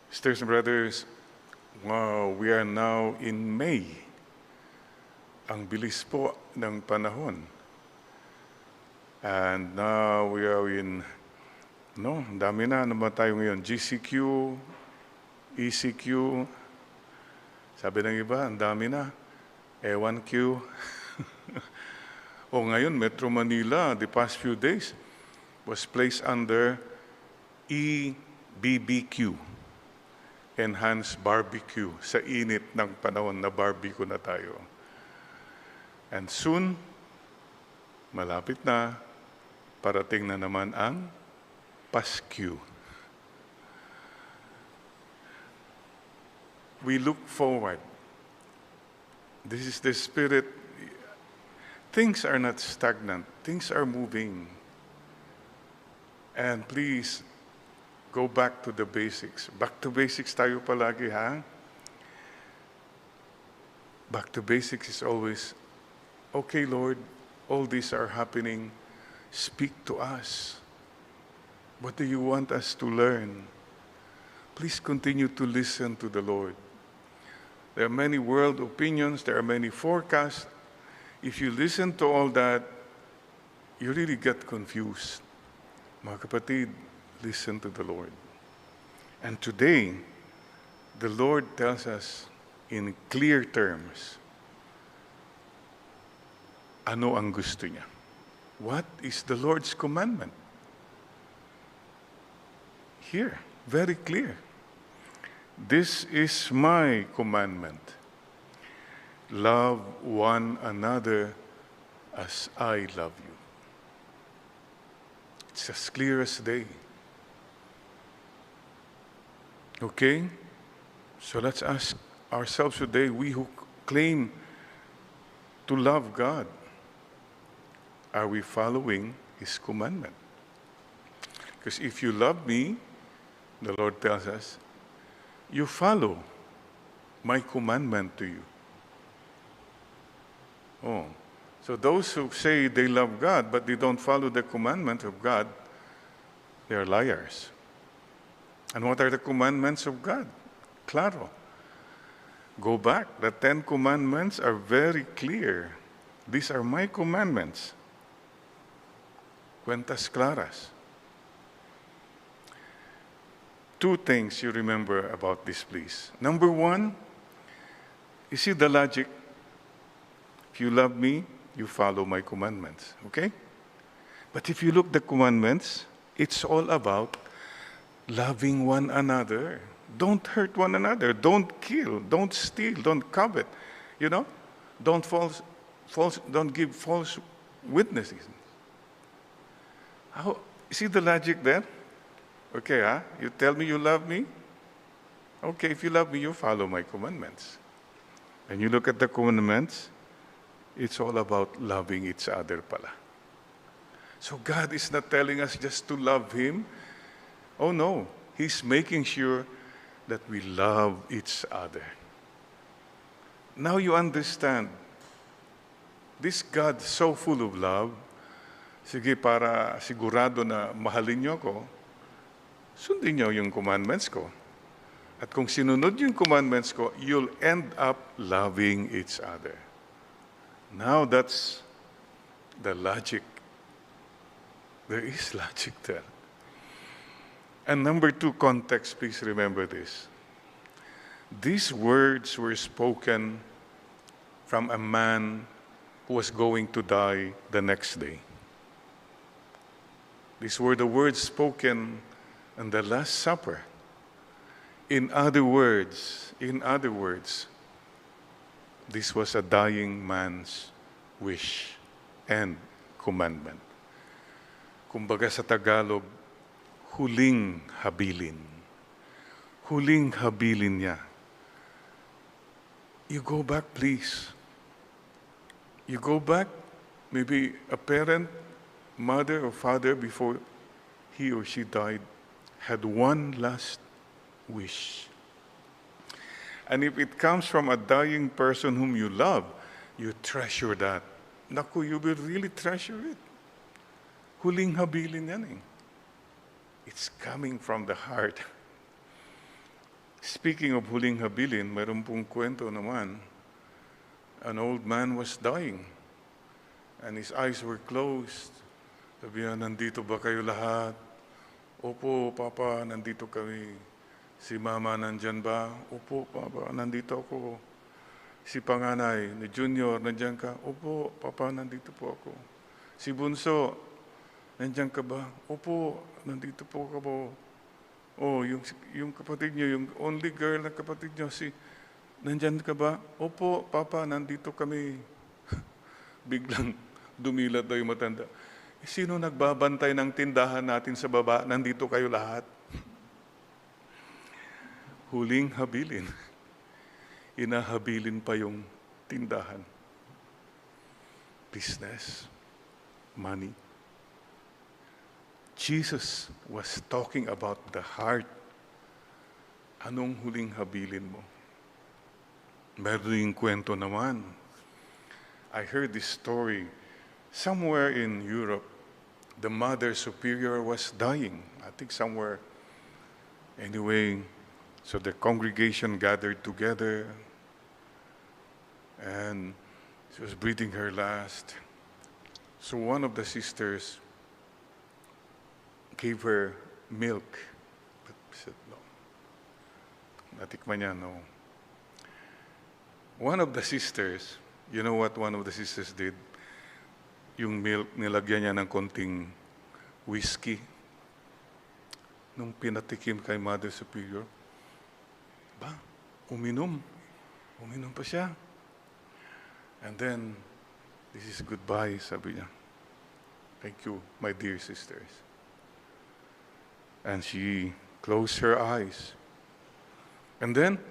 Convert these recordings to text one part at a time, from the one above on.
Sisters and brothers, wow, we are now in May. Ang bilis po ng panahon. And now we are in, dami na naman tayo ngayon. GCQ, ECQ, sabi ng iba, ang dami na. E1Q. O ngayon, Metro Manila, the past few days, was placed under EBBQ, Enhanced Barbecue, sa init ng panahon na barbecue na tayo. And soon, malapit na, parating na naman ang Paskyu. We look forward. This is the spirit. Things are not stagnant. Things are moving. And please, go back to the basics. Back to basics tayo palagi, ha? Back to basics is always, okay, Lord, all these are happening. Speak to us. What do you want us to learn? Please continue to listen to the Lord. There are many world opinions. There are many forecasts. If you listen to all that, you really get confused. Mga kapatid, listen to the Lord. And today, the Lord tells us in clear terms, ano ang gusto niya? What is the Lord's commandment? Here, very clear. This is my commandment. Love one another as I love you. It's as clear as day. Okay? So let's ask ourselves today, we who claim to love God, are we following His commandment? Because if you love me, the Lord tells us, you follow my commandment to you. Oh, so those who say they love God, but they don't follow the commandments of God, they are liars. And what are the commandments of God? Claro. Go back. The 10 commandments are very clear. These are my commandments. Cuentas claras. 2 things you remember about this, please. Number 1, you see the logic. If you love me, you follow my commandments, okay? But if you look the commandments, it's all about loving one another. Don't hurt one another. Don't kill. Don't steal. Don't covet. Don't don't give false witnesses. See the logic there? Okay, you tell me you love me? Okay, if you love me, you follow my commandments. And you look at the commandments, it's all about loving each other pala. So God is not telling us just to love Him. Oh no, He's making sure that we love each other. Now you understand, this God so full of love, sige, para sigurado na mahalin niyo ko, sundin niyo yung commandments ko. At kung sinunod yung commandments ko, you'll end up loving each other. Now that's the logic. There is logic there. And number 2, context, please remember this. These words were spoken from a man who was going to die the next day. These were the words spoken in the Last Supper. In other words, this was a dying man's wish and commandment. Kumbaga sa Tagalog, huling habilin. Huling habilin niya. You go back, please. You go back, maybe a parent, mother or father, before he or she died, had one last wish. And if it comes from a dying person whom you love, you treasure that. Naku, you will really treasure it. Huling habilin yan eh. It's coming from the heart. Speaking of huling habilin, mayroon pong kwento naman. An old man was dying and his eyes were closed. Sabihan, nandito ba kayo lahat? Opo, Papa, nandito kami. Si Mama, nandyan ba? Opo, Papa, nandito ako. Si panganay, ni Junior, nandyan ka? Opo, Papa, nandito po ako. Si Bunso, nandyan ka ba? Opo, nandito po ako. Oh, yung kapatid niyo, yung only girl na kapatid niyo, nandyan ka ba? Opo, Papa, nandito kami. Biglang dumilat daw yung matanda. Sino nagbabantay ng tindahan natin sa baba? Nandito kayo lahat. Huling habilin. Inahabilin pa yung tindahan. Business, money. Jesus was talking about the heart. Anong huling habilin mo? Meron yung kwento naman. I heard this story. Somewhere in Europe, the Mother Superior was dying. I think somewhere. Anyway, so the congregation gathered together and she was breathing her last. So one of the sisters gave her milk. But she said, no. Natikman niya, no. One of the sisters, you know what one of the sisters did? Yung milk, nilagyan niya ng konting whiskey. Nung pinatikim kay Mother Superior, uminom. Uminom pa siya. And then, this is goodbye, sabi niya. Thank you, my dear sisters. And she closed her eyes. And then,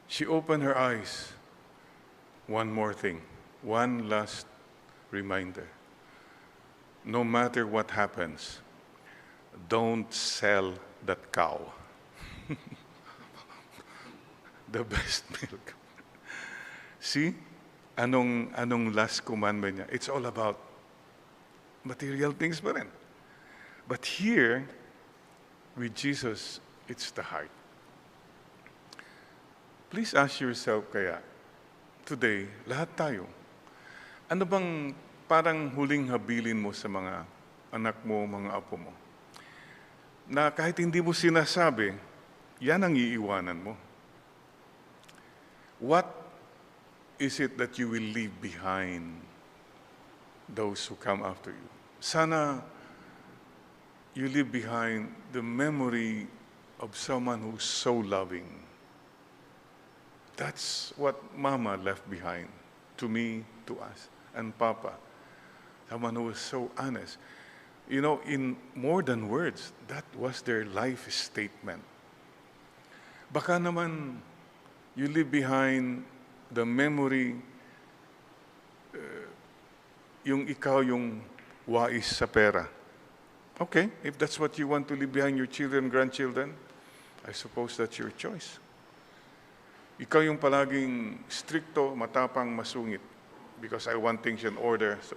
she opened her eyes. One more thing. One last reminder. No matter what happens, don't sell that cow. The best milk. See? Anong last commandment niya? It's all about material things pa rin. But here, with Jesus, it's the heart. Please ask yourself kaya, today, lahat tayo, ano bang parang huling habilin mo sa mga anak mo, mga apo mo? Na kahit hindi mo sinasabi, yan ang iiwanan mo. What is it that you will leave behind those who come after you? Sana you leave behind the memory of someone who's so loving. That's what Mama left behind to me, to us, and Papa. Someone who was so honest. You know, in more than words, that was their life statement. Baka naman, you leave behind the memory, yung ikaw yung wais sa pera. Okay, if that's what you want to leave behind your children, grandchildren, I suppose that's your choice. Ikaw yung palaging stricto, matapang, masungit, because I want things in order. So,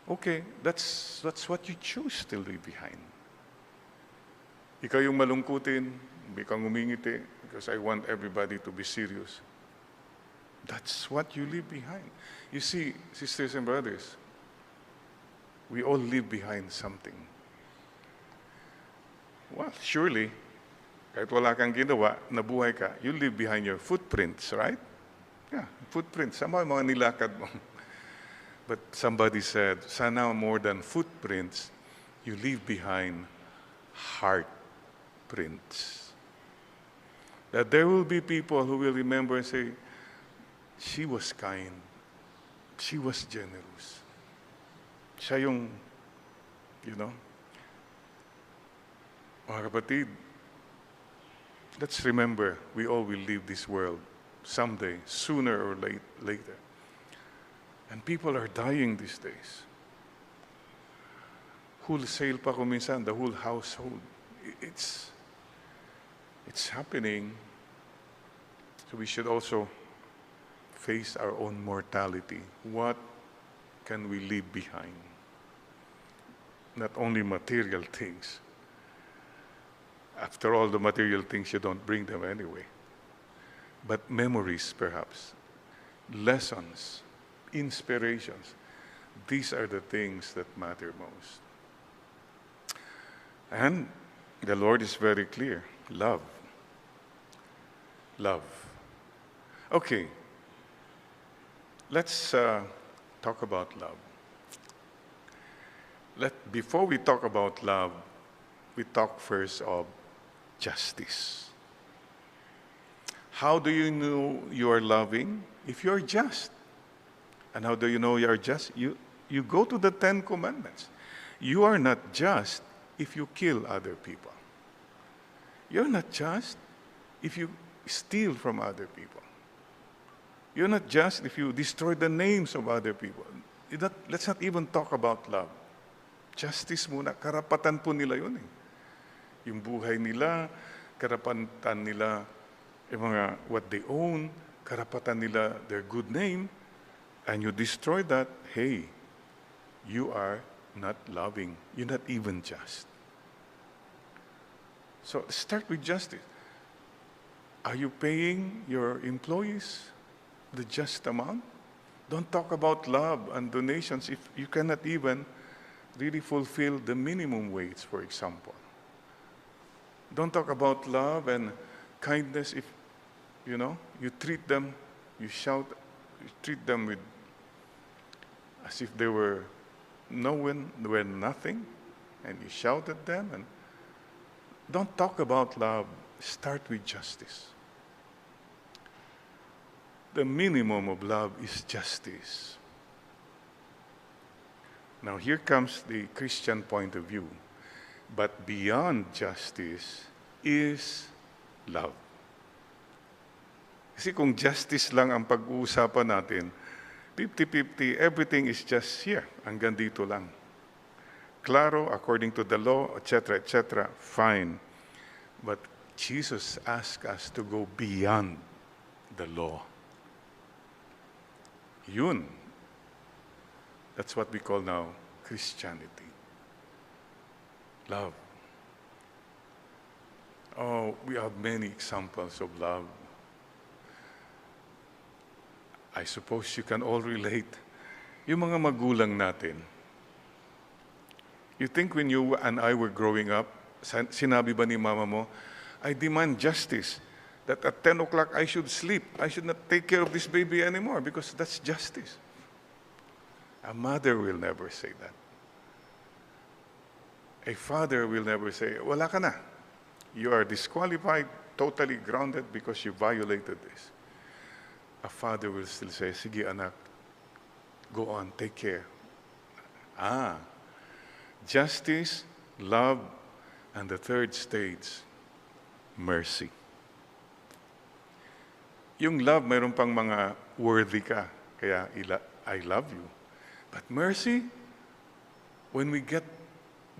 okay, that's what you choose to leave behind. Ikaw yung malungkutin, hindi kang umingiti, because I want everybody to be serious. That's what you leave behind. You see, sisters and brothers, we all leave behind something. Well, surely, kahit wala kang ginawa, nabuhay ka, you leave behind your footprints, right? Yeah, footprints. Sama yung mga nilakad mo. But somebody said, sana more than footprints, you leave behind heart prints. That there will be people who will remember and say, she was kind. She was generous. Siya yung, mga kapatid, let's remember, we all will leave this world someday, sooner or later. And people are dying these days. Wholesale pa kung minsan, the whole household. It's happening. So we should also face our own mortality. What can we leave behind? Not only material things. After all, the material things, you don't bring them anyway. but memories perhaps, lessons, inspirations. These are the things that matter most. And the Lord is very clear. Love. Love. Okay. Let's talk about love. Before we talk about love, we talk first of justice. How do you know you are loving? If you are just. And how do you know you are just? You go to the 10 Commandments. You are not just if you kill other people. You're not just if you steal from other people. You're not just if you destroy the names of other people. Let's not even talk about love. Justice muna. Karapatan po nila yun eh. Yung buhay nila, karapatan nila, yung mga what they own, karapatan nila their good name, and you destroy that, hey, you are not loving. You're not even just. So start with justice. Are you paying your employees the just amount? Don't talk about love and donations if you cannot even really fulfill the minimum wage, for example. Don't talk about love and kindness if, you treat them, you treat them with as if they were nothing, and you shout at them. And don't talk about love. Start with justice. The minimum of love is justice. Now here comes the Christian point of view. But beyond justice is love. Kasi kung justice lang ang pag-uusapan natin, 50-50, everything is just here. Hanggang dito lang. Claro, according to the law, etc., fine. But Jesus asked us to go beyond the law. Yun. That's what we call now Christianity. Love. Oh, we have many examples of love. I suppose you can all relate. Yung mga magulang natin. You think when you and I were growing up, sinabi ba ni mama mo, I demand justice, that at 10 o'clock I should sleep. I should not take care of this baby anymore because that's justice. A mother will never say that. A father will never say, wala ka na. You are disqualified, totally grounded because you violated this. A father will still say, sige anak, go on, take care. Justice, love, and the third stage, mercy. Yung love, mayroon pang mga worthy ka, kaya I love you. But mercy, when we get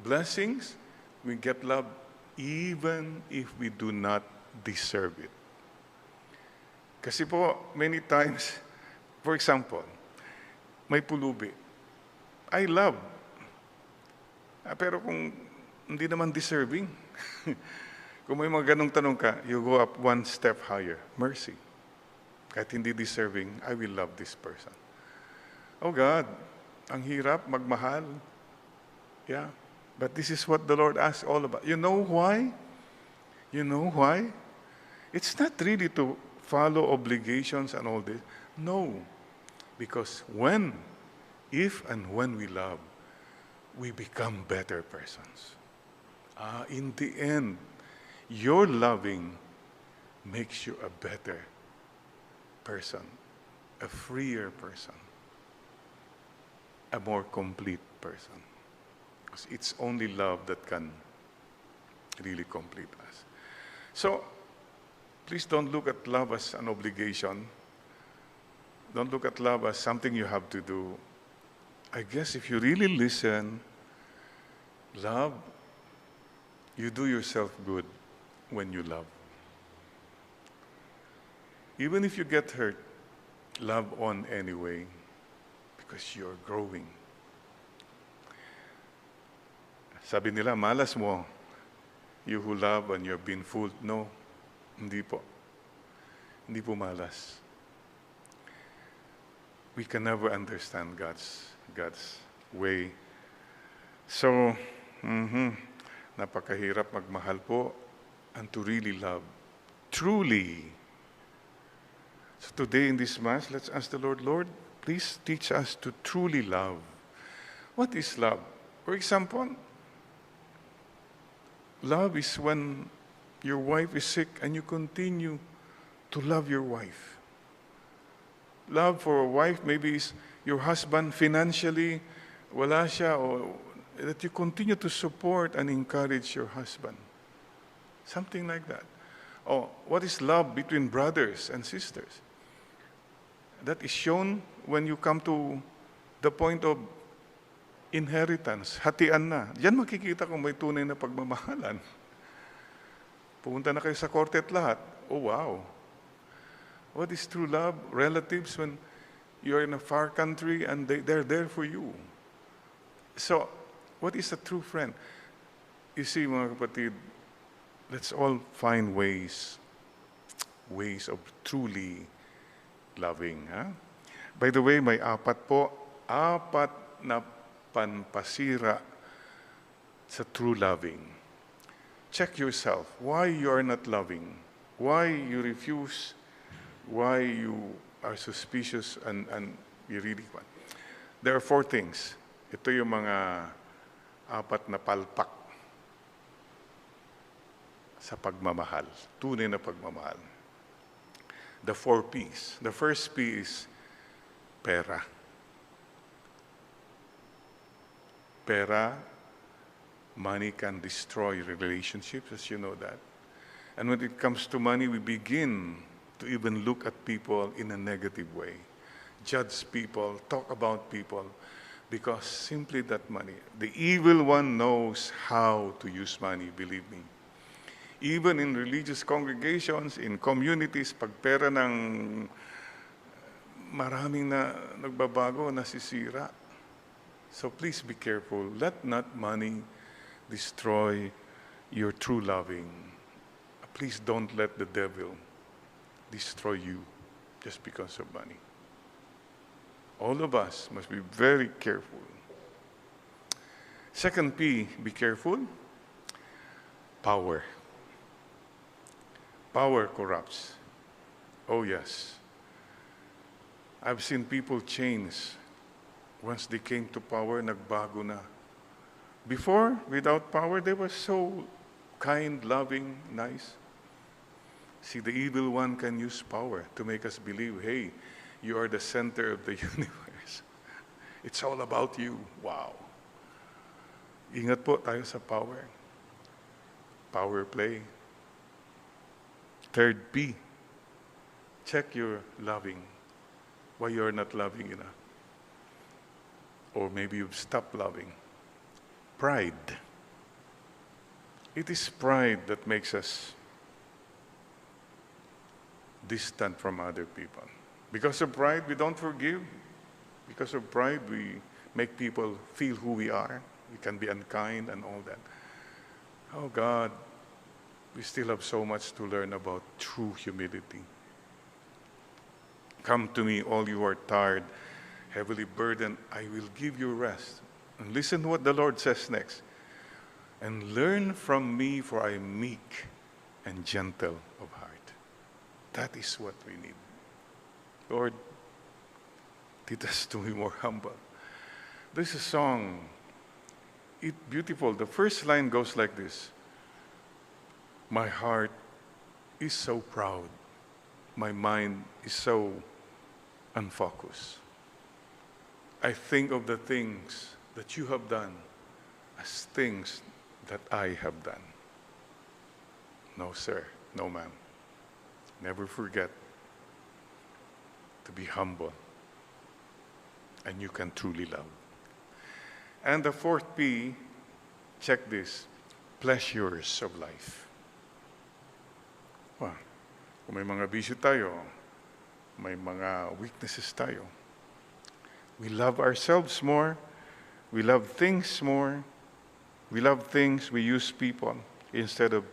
blessings, we get love even if we do not deserve it. Kasi po, many times, for example, may pulubi. I love. Pero kung hindi naman deserving, kung may mga ganong tanong ka, you go up one step higher. Mercy. Kahit hindi deserving, I will love this person. Oh God, ang hirap magmahal. Yeah. But this is what the Lord asks all about. You know why? You know why? It's not really to follow obligations and all this. No. Because if and when we love, we become better persons. In the end, your loving makes you a better person, a freer person, a more complete person. Because it's only love that can really complete us. So, please don't look at love as an obligation. Don't look at love as something you have to do. I guess if you really listen, love, you do yourself good when you love. Even if you get hurt, love on anyway, because you're growing. Sabi nila, malas mo, you who love and you're being fooled. No, hindi po. hindi pumalas. We can never understand God's way. So, napakahirap magmahal po and to really love. Truly. So today in this Mass, let's ask the Lord, Lord, please teach us to truly love. What is love? For example, love is when your wife is sick and you continue to love your wife. Love for a wife maybe is your husband financially, wala siya, or that you continue to support and encourage your husband. Something like that. Oh, what is love between brothers and sisters? That is shown when you come to the point of inheritance, hatian na. Diyan makikita kung may tunay na pagmamahalan. Pumunta na kayo sa korte at lahat. Oh, wow. What is true love? Relatives when you're in a far country and they're there for you. So, what is a true friend? You see, mga kapatid, let's all find ways of truly loving. Huh? By the way, may apat na panpasira sa true loving. Check yourself. Why you are not loving? Why you refuse? Why you are suspicious and you really want? There are 4 things. Ito yung mga apat na palpak sa pagmamahal. Tunay na pagmamahal. The 4 P's. The first P is pera. Pera, money can destroy relationships, as you know that. And when it comes to money, we begin to even look at people in a negative way. Judge people, talk about people, because simply that money. The evil one knows how to use money, believe me. Even in religious congregations, in communities, pag pera ng maraming na nagbabago, nasisira. So please be careful. Let not money destroy your true loving. Please don't let the devil destroy you just because of money. All of us must be very careful. Second P, be careful. Power. Power corrupts. Oh yes. I've seen people change. Once they came to power, nagbago na. Before, without power, they were so kind, loving, nice. See, the evil one can use power to make us believe, hey, you are the center of the universe. It's all about you. Wow. Ingat po tayo sa power. Power play. Third P, check your loving. Why you're not loving enough. Or maybe you've stopped loving. Pride. It is pride that makes us distant from other people. Because of pride, we don't forgive. Because of pride, we make people feel who we are. We can be unkind and all that. Oh God, we still have so much to learn about true humility. Come to me, all you are tired, heavily burdened, I will give you rest. And listen to what the Lord says next. And learn from me, for I am meek and gentle of heart. That is what we need. Lord, teach us to be more humble. There's a song, it's beautiful. The first line goes like this. My heart is so proud. My mind is so unfocused. I think of the things that you have done as things that I have done. No, sir. No, ma'am. Never forget to be humble, and you can truly love. And the fourth P, check this, pleasures of life. Well, kung may mga bisyo tayo, may mga weaknesses tayo. We love ourselves more. We love things more. We love things, we use people instead of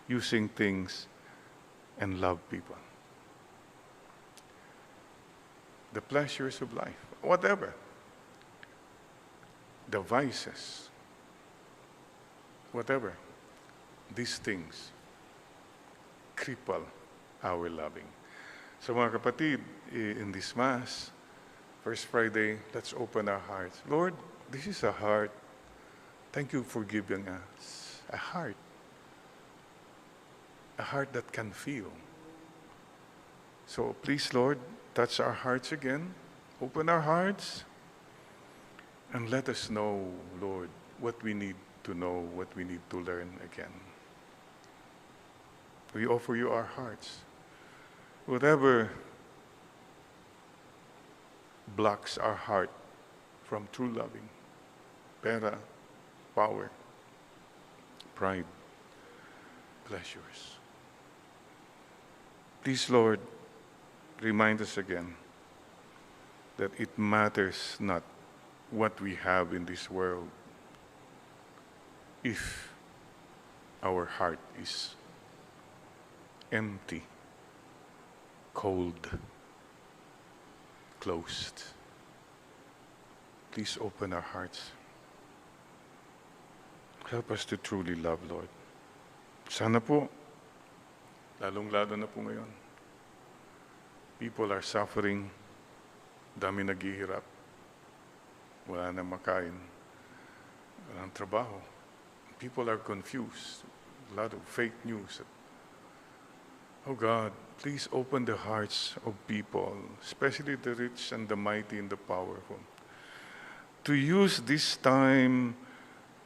using things and love people. the pleasures of life, whatever, the vices, whatever, these things cripple our loving. So mga kapatid, in this Mass, First Friday, let's open our hearts. Lord, this is a heart. Thank you for giving us a heart that can feel. So please, Lord, touch our hearts again, open our hearts, and let us know, Lord, what we need to know, what we need to learn again. We offer you our hearts. Whatever blocks our heart from true loving, pera, power, pride, pleasures. Please, Lord, remind us again that it matters not what we have in this world if our heart is empty, cold, closed. Please open our hearts. Help us to truly love, Lord. Sana po, lalong-lalo na po ngayon, people are suffering, dami naghihirap, wala na makain, walang trabaho. People are confused, a lot of fake news. Oh God, please open the hearts of people, especially the rich and the mighty and the powerful, to use this time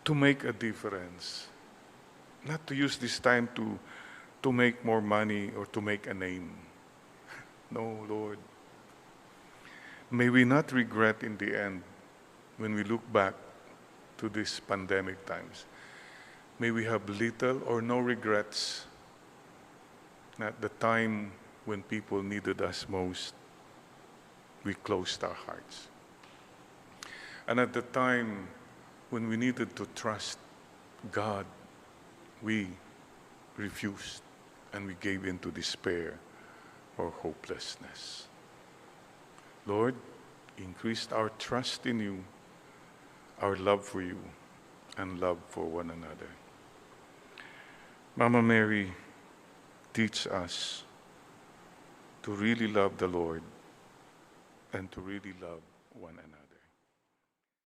to make a difference. Not to use this time to make more money or to make a name. No, Lord. May we not regret in the end when we look back to these pandemic times. May we have little or no regrets at the time when people needed us most. We closed our hearts. And at the time when we needed to trust God, we refused and we gave in to despair or hopelessness. Lord, increase our trust in you, our love for you, and love for one another. Mama Mary, teach us to really love the Lord and to really love one another.